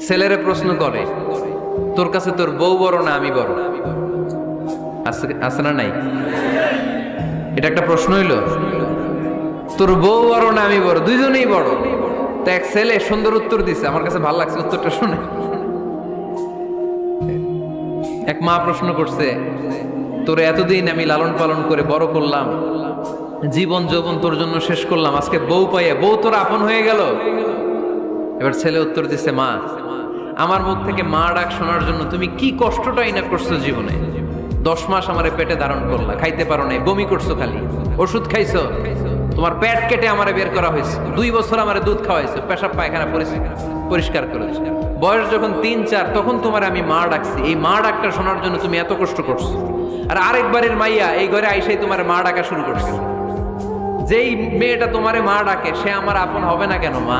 ছেলেরে প্রশ্ন করে, তোর কাছে তোর বউ বড় না আমি বড়? আছে না নাই? এটা একটা প্রশ্ন হইলো। তোর বউ বড় না আমি বড়? দুইজনেই বড়। তো এক ছেলে সুন্দর উত্তর দিছে, আমার কাছে ভালো লাগছে উত্তরটা শুনে। এক মা প্রশ্ন করছে, তোরে এতদিন আমি লালন পালন করে বড় করলাম, জীবন যৌবন তোর জন্য শেষ করলাম, আজকে বউ পাইয়ে বউ তোর আপন হয়ে গেল। এবার ছেলে উত্তর দিছে, মা, আমার মুখ থেকে মা ডাক শোনার জন্য তুমি কি কষ্টটাই না করছো জীবনে। 10 মাস আমারে পেটে ধারণ করলা, খাইতে পারো নাই, বমি করছো, খালি ওষুধ খাইছো, তোমার পেট কেটে আমারে বের করা হয়েছে, 2 বছর আমারে দুধ খাওয়াইছো, পেশাব পায়খানা পরিষ্কার করেছো। বয়স যখন 3-4 তখন তোমার আমি মা ডাকছি, এই মা ডাকটা শোনার জন্য তুমি এত কষ্ট করছো। আর আরেকবারের মাইয়া এই ঘরে আইসাই তোমার মা ডাকা শুরু করছে। যেই মেয়েটা তোমারে মা ডাকে সে আমার আপন হবে না কেন মা?